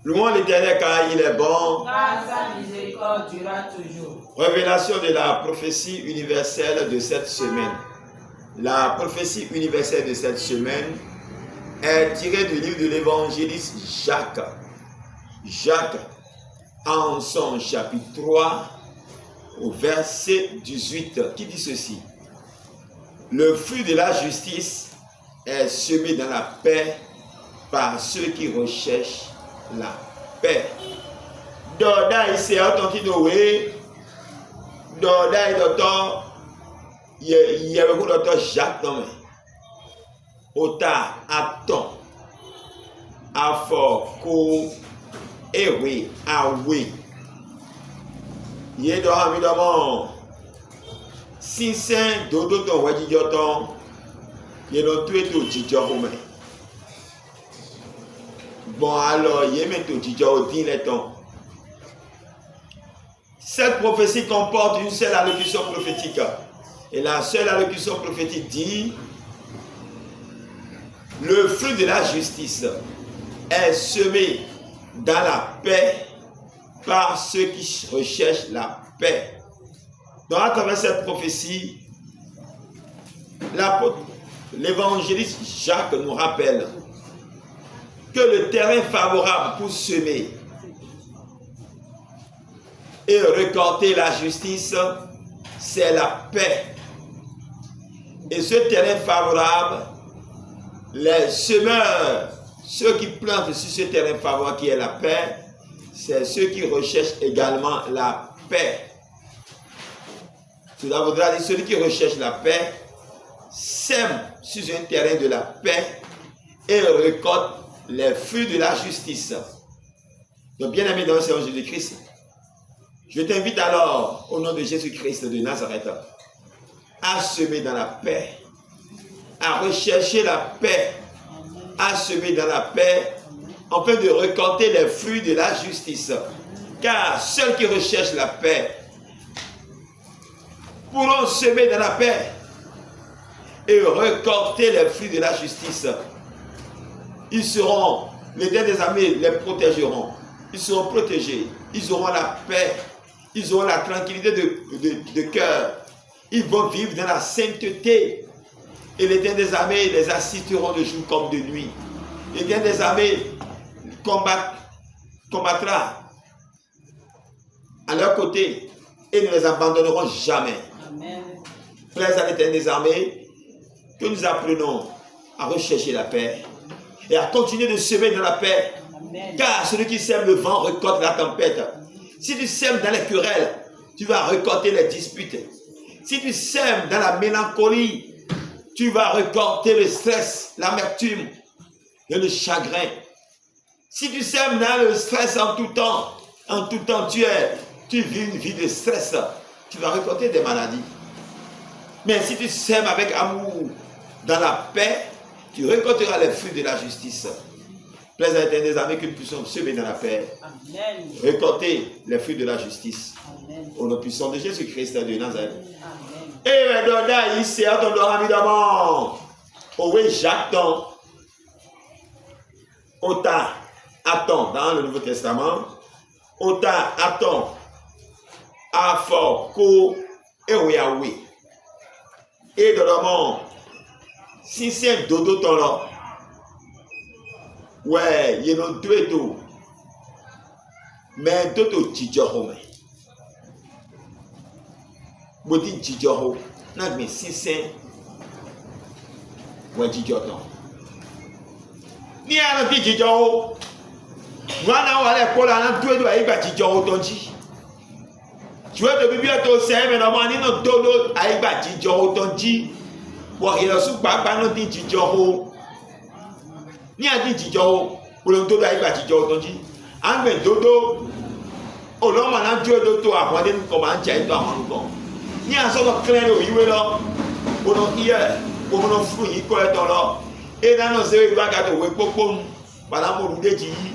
Louons l'Éternel car il est bon. Car sa miséricorde durera toujours. Révélation de la prophétie universelle de cette semaine. La prophétie universelle de cette semaine est tirée du livre de l'évangéliste Jacques. Jacques, en son chapitre 3, au verset 18, qui dit ceci. Le fruit de la justice est semé dans la paix par ceux qui recherchent la paix. Doda ici a entendu Noé. Doda et docteur, il y avait un docteur Jacques dans Ota attend à fort ko ewe awe. Il est dans évidemment si c'est dodo ton wadi joton, il est tout et tout tijorome. Bon alors, il est tout tijor din les temps. Cette prophétie comporte une seule allocution prophétique. Et la seule allocution prophétique dit le fruit de la justice est semé dans la paix par ceux qui recherchent la paix. Donc à travers cette prophétie, l'évangéliste Jacques nous rappelle que le terrain favorable pour semer et récolter la justice, c'est la paix. Et ce terrain favorable, les semeurs, ceux qui plantent sur ce terrain favorable qui est la paix, c'est ceux qui recherchent également la paix. Cela voudra dire celui qui recherche la paix sème sur un terrain de la paix et récolte les fruits de la justice. Donc bien aimé dans le Seigneur Jésus-Christ, je t'invite alors au nom de Jésus-Christ de Nazareth à semer dans la paix, à rechercher la paix, à semer dans la paix, afin de récolter les fruits de la justice. Car ceux qui recherchent la paix pourront semer dans la paix et récolter les fruits de la justice. Ils seront, l'Éternel des armées les protégeront, ils seront protégés, ils auront la paix, ils auront la tranquillité de cœur. Ils vont vivre dans la sainteté. Et l'Éternel des armées les assisteront de jour comme de nuit. L'Éternel des armées combattra à leur côté et ne les abandonneront jamais. Amen. Plaise à l'Éternel des armées que nous apprenons à rechercher la paix et à continuer de semer dans la paix. Amen. Car celui qui sème le vent récolte la tempête. Si tu sèmes dans les querelles, tu vas récolter les disputes. Si tu sèmes dans la mélancolie, tu vas récolter le stress, l'amertume et le chagrin. Si tu sèmes dans le stress en tout temps tu vis une vie de stress, tu vas récolter des maladies. Mais si tu sèmes avec amour dans la paix, tu récolteras les fruits de la justice. Plaise à l'Éternel des armées que nous puissions semer dans la paix. Amen. Récolter les fruits de la justice. Amen. Au nom puissant de Jésus-Christ de Nazareth. Amen. Et maintenant, ici, attendons évidemment. Oui, j'attends. Autant attend dans le Nouveau Testament. Autant attend. À fort, ko, et oui, à oui. Et dans le monde, si c'est dodo ton là, ouais, il y a deux et tout. Mais dodo tijoro, mais boti tijoro, n'a mais si c'est ouais tijoro. Ni à l'anti tijoro, moi n'a pas les cols à l'anti dodo aïe ba tijoro tonji. Tu vois depuis bientôt c'est mais normalement ni notre dodo aïe ba tijoro tonji. Bon il a sous pas non tijoro. Ni à tijoro, pour le dodo aïe ba tijoro tonji. En mais dodo o lo ma na jo do to akwade ko ma nja ito awon ko ni aso lo clean lo iwe lo o no iye o no fu yi ko e to lo e na no se ba ga to we popo bala mo lu deji yi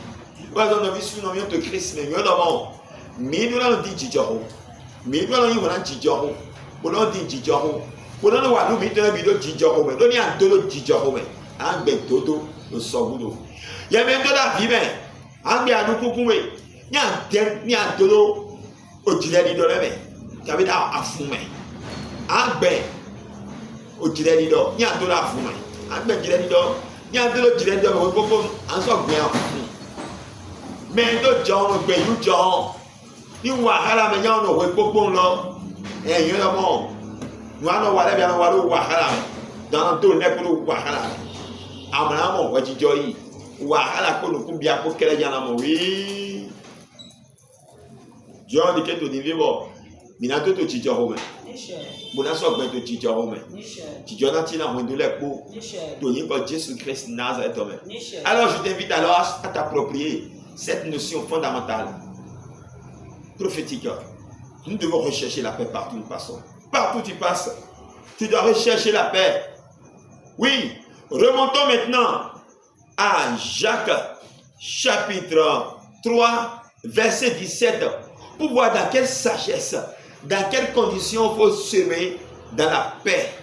wa zo no bi su no mi to Christ me yo do mo mi do na di jijo mi do na yi wona jijo o no di jijo o no wa lu mi to na bi do jijo me do ni an do lo jijo me an gbe dodo lo so gudo ye me do da bi me Angbe anukukuwe. Nya dolo ojile di do leme. Tabe da afume. Angbe ojile di do. Nya dolo afume. Angbe jile di do. Nya dolo jile di do mo popo anso gbe afume. Me do John gbe yu John. Ni wahala me nya no we popo lo. Yin lo mo. Wa no wale bia no wale wahala. Dan do ne ko wahala. Amana mo wajijo yi. Wahala ko no kumbia ko kele jana mo wi. John dit que tu dis minato to chicho home. Bona so gbe to chicho home. Chicho na tina mo ndole po. To yin ko Jésus Christ Nazareth home. Alors je t'invite alors à t'approprier cette notion fondamentale prophétique. Nous devons rechercher la paix partout où nous passons. Partout où tu passes, tu dois rechercher la paix. Oui, remontons maintenant à Jacques chapitre 3 verset 17 pour voir dans quelle sagesse, dans quelles conditions il faut semer dans la paix.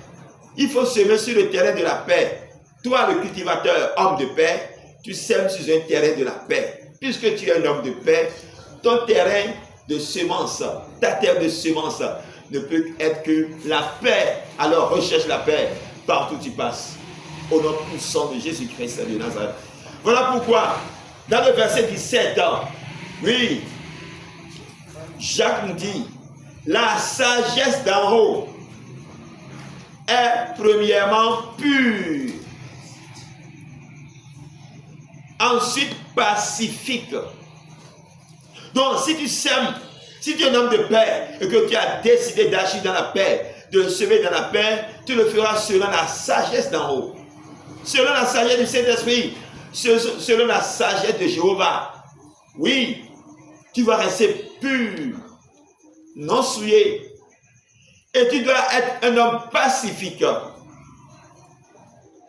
Il faut semer sur le terrain de la paix. Toi, le cultivateur, homme de paix, tu sèmes sur un terrain de la paix. Puisque tu es un homme de paix, ton terrain de semence, ta terre de semence ne peut être que la paix. Alors recherche la paix partout où tu passes. Au nom puissant de Jésus-Christ de Nazareth. Voilà pourquoi, dans le verset 17, oui, Jacques nous dit, la sagesse d'en haut est premièrement pure, ensuite pacifique. Donc si tu sèmes, si tu es un homme de paix et que tu as décidé d'agir dans la paix, de semer dans la paix, tu le feras selon la sagesse d'en haut, selon la sagesse du Saint-Esprit, selon la sagesse de Jéhovah. Oui, tu vas rester pur, non souillé, et tu dois être un homme pacifique,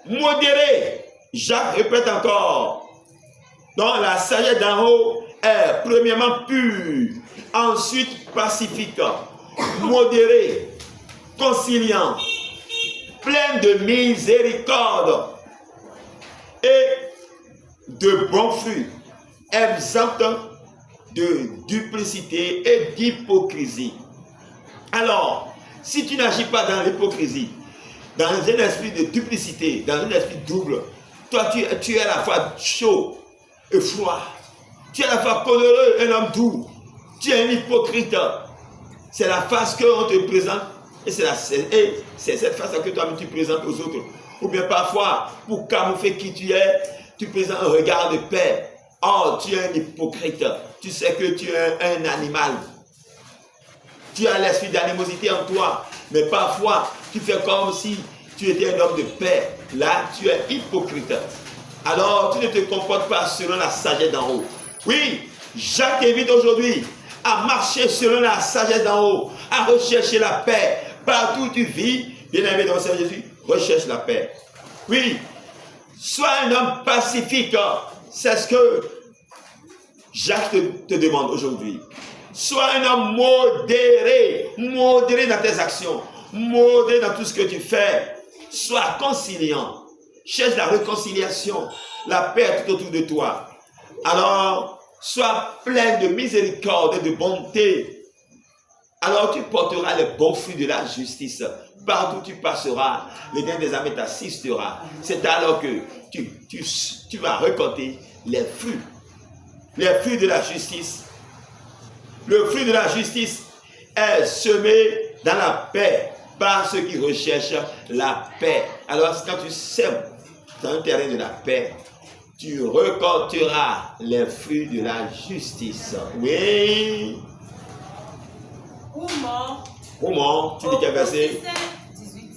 modéré. Jacques répète encore. Donc la sagesse d'en haut est premièrement pure, ensuite pacifique, modéré, conciliant, plein de miséricorde et de bons fruits, exempt de duplicité et d'hypocrisie. Alors, si tu n'agis pas dans l'hypocrisie, dans un esprit de duplicité, dans un esprit double, toi tu es à la fois chaud et froid, tu es à la fois coloreux et un homme doux, tu es un hypocrite. C'est la face qu'on te présente et c'est cette face que toi-même tu présentes aux autres. Ou bien parfois, pour camoufler qui tu es, tu présentes un regard de paix. Oh, tu es un hypocrite. Tu sais que tu es un animal. Tu as l'esprit d'animosité en toi. Mais parfois, tu fais comme si tu étais un homme de paix. Là, tu es hypocrite. Alors, tu ne te comportes pas selon la sagesse d'en haut. Oui, Jacques t'invite aujourd'hui à marcher selon la sagesse d'en haut, à rechercher la paix. Partout où tu vis, bien-aimé dans le Seigneur Jésus, recherche la paix. Oui, sois un homme pacifique. C'est ce que Jacques te demande aujourd'hui. Sois un homme modéré, modéré dans tes actions, modéré dans tout ce que tu fais. Sois conciliant. Cherche la réconciliation, la paix tout autour de toi. Alors, sois plein de miséricorde et de bonté. Alors tu porteras les bons fruits de la justice. Partout où tu passeras, l'Éternel des armées t'assistera. C'est alors que tu vas récolter les fruits de la justice. Le fruit de la justice est semé dans la paix par ceux qui recherchent la paix. Alors quand tu sèmes dans un terrain de la paix, tu récolteras les fruits de la justice. Oui. Comment? Tu dis quel verset? 18.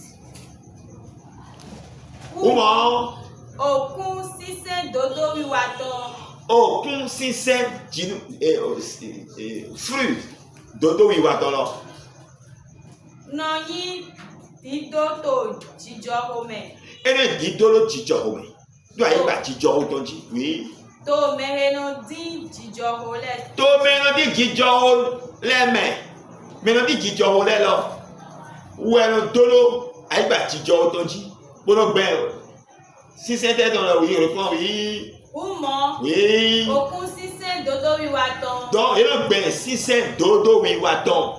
Okun sise dodo wiwato. Okun sise fruit dodo wiwato lo. Noyi didoto jijorome. Ene didolo jijorome. Do ayi ba jijoro tonji. Oui. To meheno di jijorole. To meheno di jijoro leme. Meheno di jijoro le lo. Weno dolo ayi ba jijoro tonji. Bono gbe. Si c'était dans la oui, reprend oui. Umo. Oui. Okun sise dodo wiwaton. Donc, il a bien si c'est dodo wiwaton.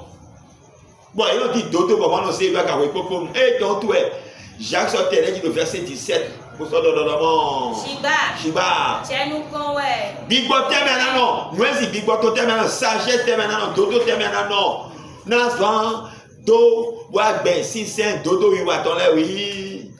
Bon, il a dit dodo, bon, on sait, il va carrer popom. Et donc, tu es, Jacques sortait du verset 17. Pour ça, dans Shiba. Chenu konwe. Big Bob maintenant, non. Nous, si Big Bob maintenant, sagesse maintenant, dodo maintenant, non. Nasvan, do, bois, ben, si c'est dodo wiwaton là, oui.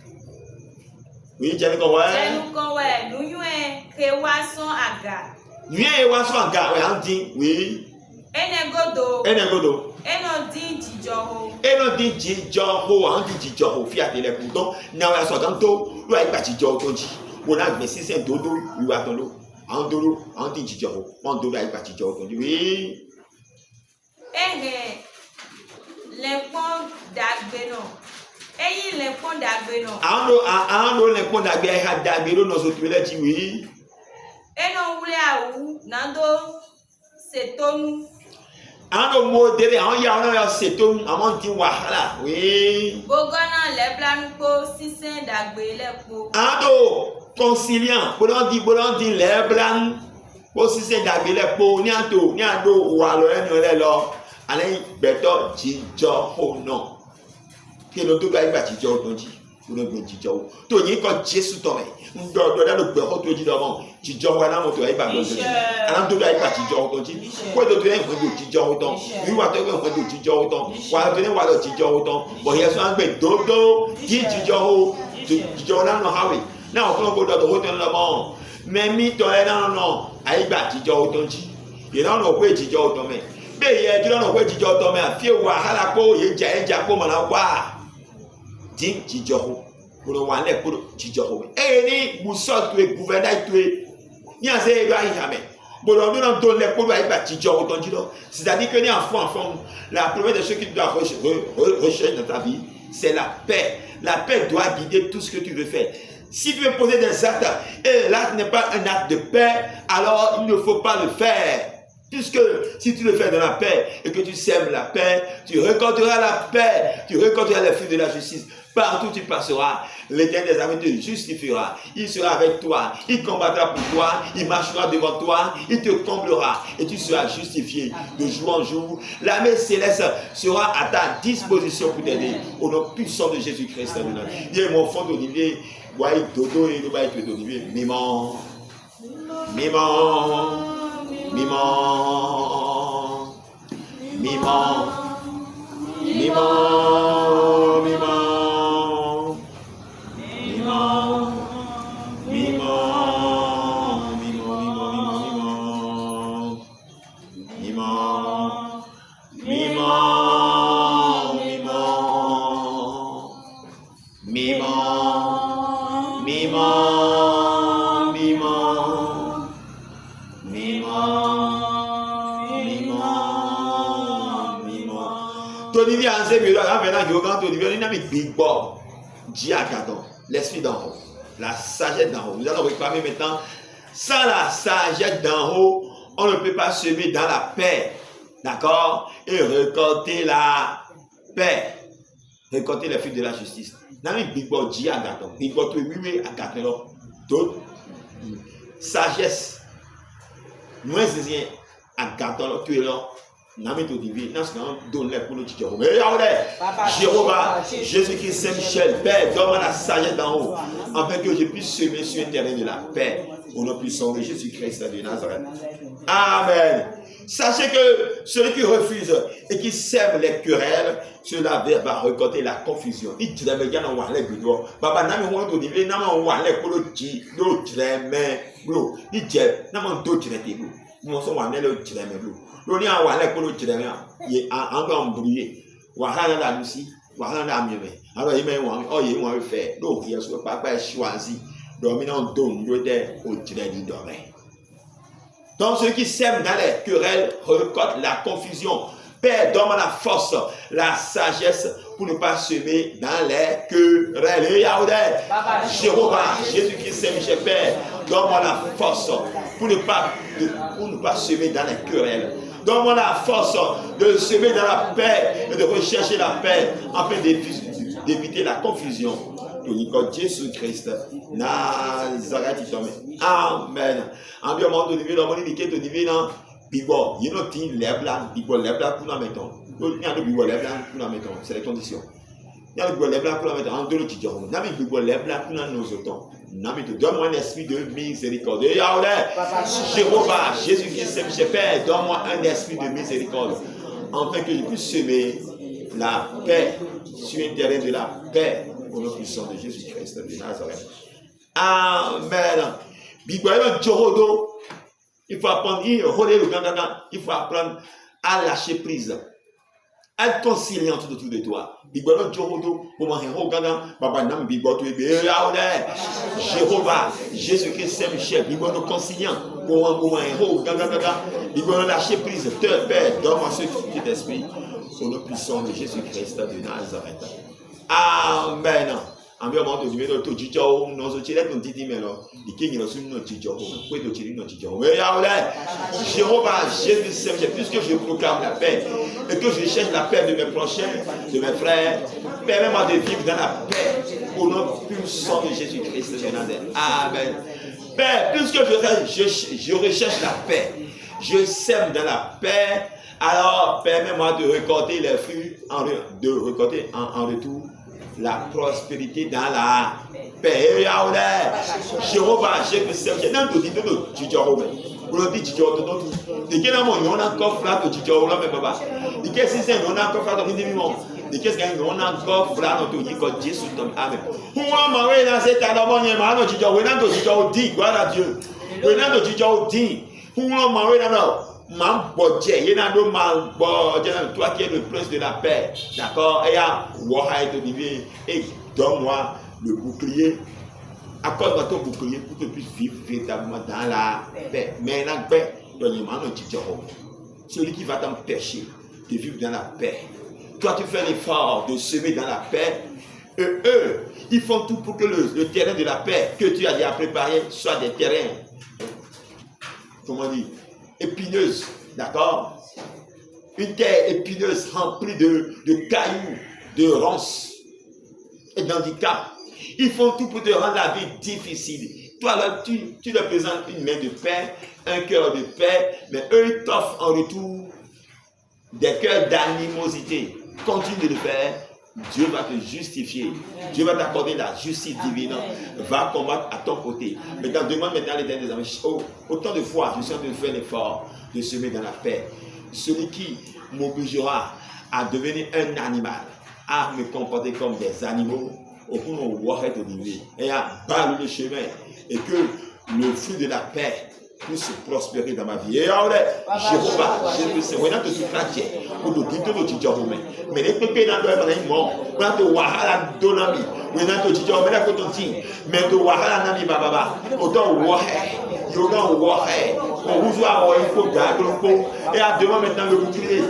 Oui, Chenu konwe. Chenu konwe. Nous yuen kewason aga. Nous, et was en gars, on dit, oui. Enegodo. Enegodo. Eno di jijoho. Et l'on dit Jijoho, on dit Jijoho, fiat et les boutons, n'a pas soit ganto, l'on pas Jijoho, on dit, on a mais si c'est dodo, lui a ton en dodo, on dit Jijoho, on dodo pas Jijoho, on dit oui. Les ponts d'agbeno. Eyi les ponts d'agbeno. Ando les ponts d'agbeno, nos autres les dit oui. Eno wule awu, nando setonu. Ando modéré, on y a un seton, on dit wahala, oui. Bogona leblanuko sisen dagbe lepo. Ando conciliant, bolon dit les blancs, aussi c'est d'agbe les po, ni ando walo en lo, allez beto Jijoho non. Que le tout doit être Jijoho ton dit, ou le Jijoho. To ni ko Jésus tombe. Ndo le beho to dit devant. Jijoho na mo to ai ba do. Ana to doit être Jijoho ton dit. Ko do to en ko Jijoho ton. Wi wa to ko Jijoho ton. Wa to ni wa do Jijoho ton. Bo yeso an gbe dodo Jijoho. Jijoho na no hawe. Na o ko do do hotel la bon. Mais mi to e na no ai ba Jijoho ton ji. Ye na no ko Jijoho ton me. Be ye ti no ko Jijoho ton me afie wa hala ko ye ja ko ma na wa. Din Jijoho. Pour le one pour Jijoho. Et ni Moussa tu es gouverneur tu es. Ni a se ba jamais. Bon on nous donne les pour ba Jijoho ton dit. C'est-à-dire que ni enfant la première de ce que tu dois rechercher dans ta vie, c'est la paix. La paix doit guider tout ce que tu veux faire. Si tu veux poser des actes et l'acte n'est pas un acte de paix, alors il ne faut pas le faire. Puisque si tu le fais dans la paix et que tu sèmes la paix, tu récolteras la paix, tu récolteras les fruits de la justice. Partout où tu passeras, l'Éternel des armées te justifiera. Il sera avec toi, il combattra pour toi, il marchera devant toi, il te comblera et tu seras justifié de jour en jour. L'armée céleste sera à ta disposition pour t'aider. Au nom puissant de Jésus-Christ. Il est mon fond d'olivier, voyez dodo et le bail d'olivier, mimant, mimant. Mimant, mimant, mimant, mimant, mimant, mimant, mimant, mimant, mimant, mimant, Tonivi a enseigné le avant Yogan Tonivi on a mis Big Bob, Diagaton, l'esprit d'en haut, la sagesse d'en haut. Nous allons réclamer maintenant, sans la sagesse d'en haut, on ne peut pas semer dans la paix, d'accord, et récolter la paix, récolter les fruits de la justice. Nous avons mis Big Bob, Diagaton, Big Bob tu es oui à 4 ans, d'autres sagesse. Moi c'est à 4 ans tu es là. Nami to divi, nas kan donne les pour le Jijoho. Mais Jéhovah, Jésus-Christ Saint-Michel, Père, donne-moi la sagesse d'en haut, afin que je puisse semer sur un terrain de la paix, au nom puissant de Jésus-Christ de Nazareth. Amen. Sachez que celui qui refuse et qui sème les querelles, cela va récolter la confusion. Il dit mais gars on va les bido. Papa nami on to divi, nami on va les pour le Jijoho. Bro, il dit nami on to direct bro. Nous sommes le Jijoho bro. L'on a wàhálà kó ló tirẹ̀ mìíràn yẹ àgbà ń buru yẹ wàhálà la lusi wàhálà la miẹ̀mẹ̀ alors yìí mẹ́rin wọn ọ yìí wọn fẹ́ ló yẹ sọ pápá ẹ̀ ṣíwáǹsì dominant don ló dẹ́ o tirẹ̀ ní dọ̀rẹ́. Donc ceux qui sèment dans les querelles récoltent la confusion. Père, donne-moi la force, la sagesse pour ne pas semer dans les querelles. Jéhovah, Jésus-Christ Saint-Michel, Père, donne-moi la force pour ne pas semer dans les querelles. Donne-moi la force de semer dans la paix et de rechercher la paix afin d'éviter la confusion. Tonika Jésus Christ. Nazareth itome. Amen. Ambia mondo ni vile moni niketo ni vile bibo. You know tin lebla kuna meton. Il y a bibo lebla kuna meton. C'est les conditions. Il y a bibo lebla kuna meton. En deux le tijon. Nami bibo lebla kuna nos autant. Nami te donne-moi un esprit de miséricorde. Jéhovah, Jésus-Christ, je Père, donne-moi un esprit de miséricorde. Afin que je puisse semer la paix sur un terrain de la paix au nom puissant de Jésus-Christ de Nazareth. Amen. Il faut apprendre, il faut apprendre à lâcher prise, à être conciliante autour de toi. Jéhovah, Jésus-Christ, Saint-Michel, conciliant, lâcher prise, Père, donne-moi ce petit esprit, au nom puissant de Jésus-Christ de Nazareth. Amen. Ambia moto dimelo to jijo no so chile no titi melo ikingi no sunu no jijo ko do chili no jijo mais Jéhovah Jésus puisque je proclame la paix et que je cherche la paix de mes prochains, de mes frères, permets-moi de vivre dans la paix au nom puissant de Jésus-Christ de Nazareth. Amen. Père, puisque je recherche la paix, je sème dans la paix, alors permets-moi de récolter les fruits en retour la prospérité dans la paix. Jéhovah, Jésus, non, tu dis tout, tu dis tout. Vous dites, tu dis tout. De quel moment on a encore flat, tu dis tout, mais papa. De quel système on a encore flat, tu dis tout. De quel système on a encore flat, tu dis que Jésus tombe. Amen. Où on m'a dit, dans cet endroit, on m'a dit, tu dis tout, dis, gloire à Dieu. Tu dis tout, dis. Où on m'a dit, non. Toi qui es le prince de la paix, d'accord? Et donne-moi le bouclier, accorde-moi ton bouclier pour que tu puisses vivre véritablement dans la paix. Mais la paix, celui qui va t'empêcher de vivre dans la paix. Toi, tu fais l'effort de semer dans la paix. Et eux, ils font tout pour que le terrain de la paix que tu as déjà préparé soit des terrains, comment dire, épineuse, d'accord? Une terre épineuse remplie de cailloux, de ronces et d'handicap. Ils font tout pour te rendre la vie difficile. Toi, là, tu leur présentes une main de paix, un cœur de paix, mais eux, ils t'offrent en retour des cœurs d'animosité. Continue de le faire. Dieu va te justifier. Dieu va t'accorder la justice divine. Va combattre à ton côté. Maintenant, demande maintenant à l'Éternel des amis. Autant de fois, je suis en train de faire l'effort de semer dans la paix. Celui qui m'obligera à devenir un animal, à me comporter comme des animaux, au cours de voir et à balayer le chemin. Et que le fruit de la paix puisse prospérer dans ma vie. Et Jéhovah, Jésus, c'est vraiment tout ça. Pour te dire tout ce que mais les pépés dans le monde, pour te wahala donami, pour te dire mais la cotonti, mais te wahala nami baba, autant wahe, yoga wahe, on vous voit il faut garder le pot et à demain maintenant le bouclier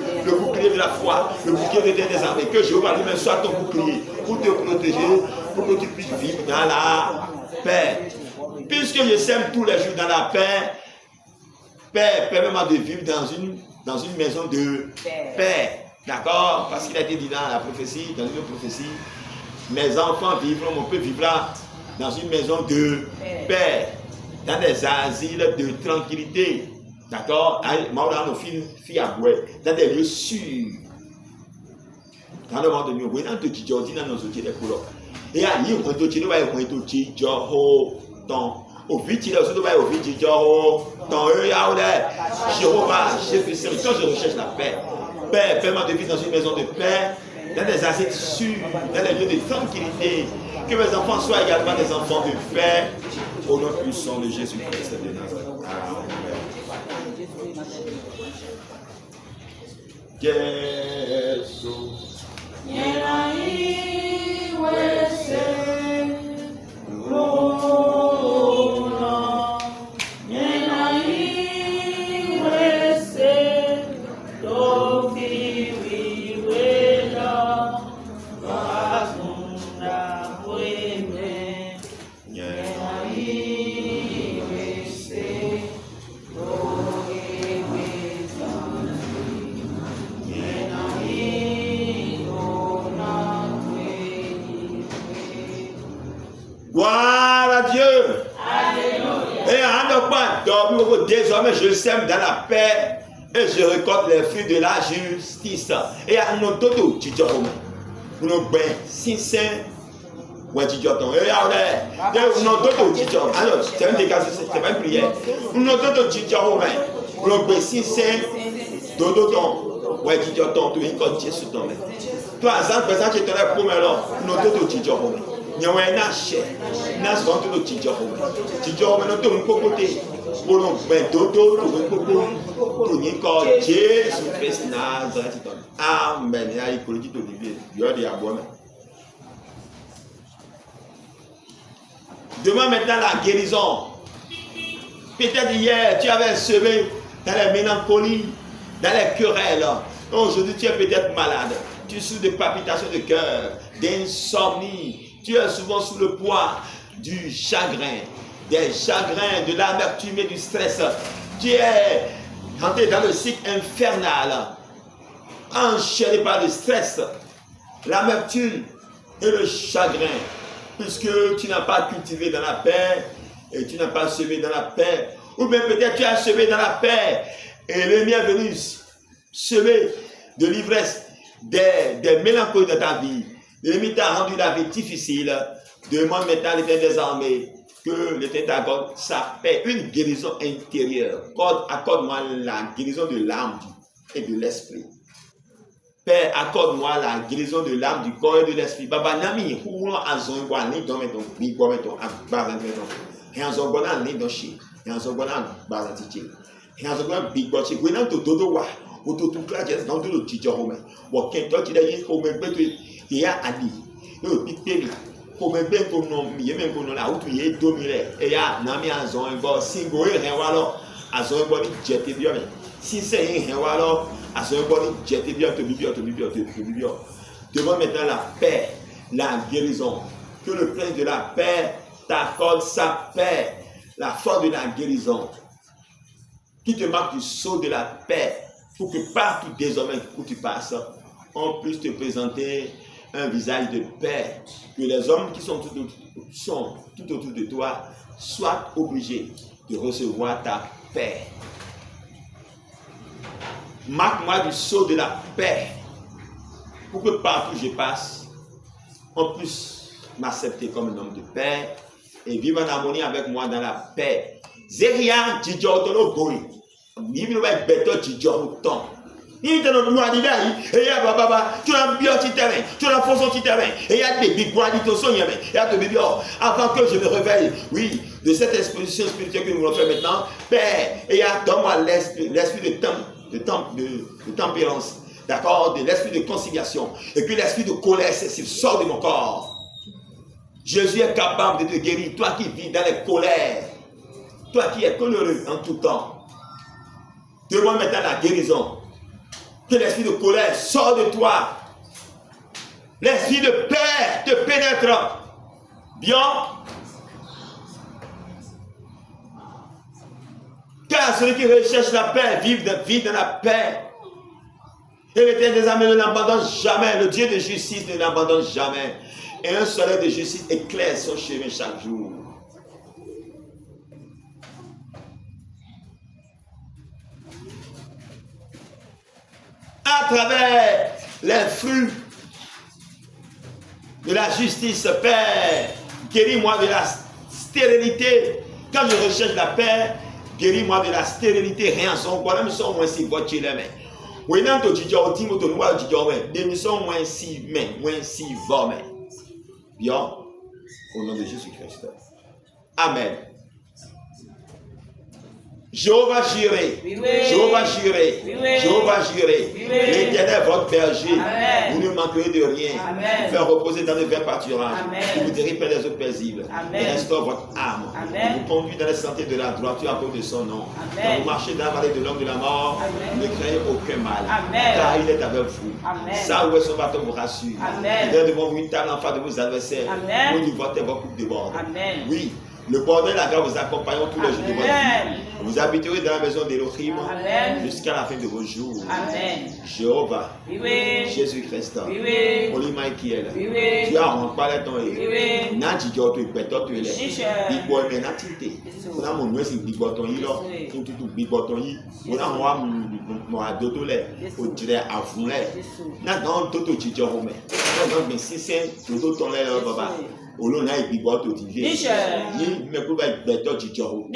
de la foi, le bouclier des armées, que Jéhovah lui-même soit ton bouclier pour te protéger, pour que tu puisses vivre dans la paix. Puisque je sème tous les jours dans la paix, Père, permets-moi de vivre dans une maison de paix. D'accord? Parce qu'il a été dit dans la prophétie, dans une prophétie, mes enfants vivront, mon peuple vivra dans une maison de paix, dans des asiles de tranquillité. D'accord? Dans des lieux sûrs. Dans le monde de nous, dans le Tijordi, dans nos outils de couleurs. Et à y avoir un outil de Tijordi, au vite, il a aussi au vite, dans eux, Jéhovah, Jésus, quand je recherche la paix, Père, permets-moi de vivre dans une maison de paix, dans des assiettes sûres, dans des lieux de tranquillité, que mes enfants soient également des enfants de paix, au nom puissant de Jésus-Christ de Nazareth. désormais je sème dans la paix et je récolte les fruits de la justice. Et à nos dodo, tu te remets. Nous ben, sincère, ouais, tu te remets. Et regardez, nos dodo, tu te remets. Alors, c'est un dégât, c'est pas une prière. Nos dodo, tu te remets. Nous ben, sincère, dodo, ton, ouais, tu te remets. Tu es comme Jésus, ton mec. Toi, à présent, tu te remets pour alors, nos dodo, tu te remets. Nous avons un achet, nous avons un petit job. Tu remets, nous avons un côté. Pour nous, ben, dodo, pour nous, Jésus Christ Nazareth. Amen. Et il faut dire Olivier, il y a des abonnés. Demande maintenant la guérison. Peut-être hier, tu avais semé dans les mélancolies, dans les querelles. Aujourd'hui, tu es peut-être malade. Tu souffres de palpitations de cœur, d'insomnie. Tu es souvent sous le poids du chagrin, des chagrins, de l'amertume et du stress. Tu es rentré dans le cycle infernal, enchaîné par le stress, l'amertume et le chagrin, puisque tu n'as pas cultivé dans la paix et tu n'as pas semé dans la paix. Ou bien peut-être tu as semé dans la paix et l'ennemi est venu semer de l'ivresse, des mélancolies dans ta vie. L'ennemi t'a rendu la vie difficile. Demande maintenant à l'Éternel des armées que l'Éternel t'accorde sa paix, une guérison intérieure. Accorde-moi la guérison de l'âme et de l'esprit. Père, accorde-moi la guérison de l'âme, du corps et de l'esprit. Baba nami, où a zongo ni dans meton, ni bo meton, a bazan meton. Et en zongo na ni dans chi, et en zongo na bazan tichi. Et en zongo na big bochi, gwenan to dodo wa, ou to tout classe dans tout le tichi rome. Bon, quand tu l'as dit, au même beto, il y a adi, le big baby. Comme ben comme non, il y a même qu'on a où tu es dominé. Et ya nami a zongo, singo et rien walo, a zongo ni jeté bien. Si c'est rien walo, à ce moment-là, j'étais bien, te bibio. Demande maintenant la paix, la guérison. Que le prince de la paix t'accorde sa paix, la force de la guérison. Qui te marque du sceau de la paix, pour que partout désormais où tu passes, on puisse te présenter un visage de paix. Que les hommes qui sont tout autour de toi soient obligés de recevoir ta paix. Marque-moi du sceau de la paix, pour que partout je passe, on puisse m'accepter comme un homme de paix et vivre en harmonie avec moi dans la paix. Zéria, Djidjordolo Gori, Bible va beto Djidjordon. Il te donne moi d'idée, et il y a baba, tu as un petit terrain, tu as un faux petit terrain, et il y a des big bois, il y a des bébés. Avant que je me réveille, oui, de cette exposition spirituelle que nous allons faire maintenant, Père, et il y a dans moi l'esprit de tempérance, d'accord, de l'esprit de conciliation, et puis l'esprit de colère excessive sort de mon corps. Jésus est capable de te guérir, toi qui vis dans les colères, toi qui es coléreux en tout temps. Demande maintenant la guérison. Que l'esprit de colère sort de toi. L'esprit de paix te pénètre. Bien. Car celui qui recherche la paix vit dans la paix. Et l'Éternel des armées ne l'abandonne jamais. Le Dieu de justice ne l'abandonne jamais. Et un soleil de justice éclaire son chemin chaque jour. À travers les fruits de la justice, Père, guéris-moi de la stérilité. Quand je recherche la paix, guéris-moi de la stérilité. Rien sans quoi, même sans moins si voiture les mains. Oui, non, tu dis, au team, tu vois, tu dis, des missions moins si mains, moins si vommes. Bien, au nom de Jésus-Christ. Amen. Jéhovah Jireh, Jéhovah Jireh, Jéhovah Jireh, l'Éternel votre berger, vous ne manquerez de rien, vous faire reposer dans le verts pâturages, vous vous dérivez les eaux paisibles, et restaure votre âme, vous conduit dans les sentiers de la droiture à cause de son nom. Quand vous marchez dans la vallée de l'homme de la mort, ne craignez aucun mal, car il est avec vous. Ça où est son bâton vous rassure. Il est devant vous une table en face de vos adversaires, vous du votez vos coupes de bord. Oui. Le bonheur et la grâce vous accompagneront tous les jours de votre vie. Vous habiterez dans la maison d'Élohim jusqu'à la fin de vos jours. Amen. Jéhovah, Jésus-Christ, Oli Michael, tu as rencontré ton Nati Jotu, Peto, tu es là. Il boit maintenant, tu On a mon ouest, il botton, il a tout botton, on a mon adoto, au dirait à vous. Là, dans Toto Chichorome, dans mes 600, tout ton lait, papa. On a été boîte au TV. Il me coupe avec Beto Chichoro.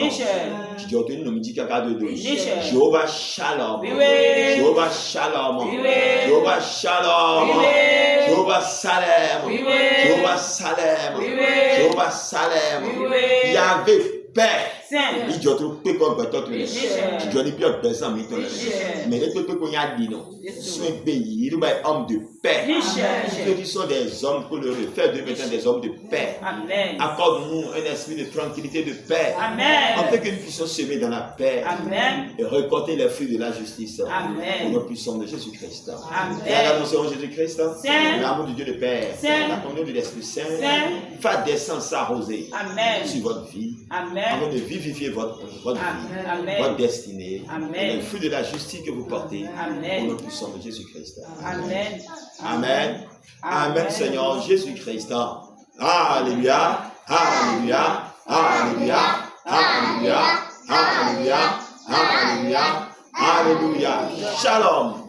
Chichoro, nous me dit qu'il y a de Jéhovah Shalom. Jéhovah Shalom. Jéhovah Shalom. Jéhovah Salem. Jéhovah Salem. Jéhovah Salem. Il y avait paix. Il dit que tu peux pas te tuer. Tu dois ne plus besoin de te mais les peuples qu'on a dit non. Sois un pays, il est homme de paix. Ils sont des hommes pour le faire devenir des hommes de paix. Accorde-nous un esprit de tranquillité, de paix. Afin que nous puissions semer dans la paix et récolter les fruits de la justice. Au nom puissant de Jésus-Christ. Nous Jésus-Christ, l'amour de Dieu le Père, la communion de l'Esprit Saint, va descendre s'arroser sur votre vie. Afin de vivifier votre vie, votre destinée, et le fruit de la justice que vous portez, au nom puissant de Jésus-Christ. Amen. Amen, Seigneur Jésus-Christ. Alléluia. Alléluia. Alléluia. Alléluia. Alléluia. Alléluia. Alléluia. Shalom.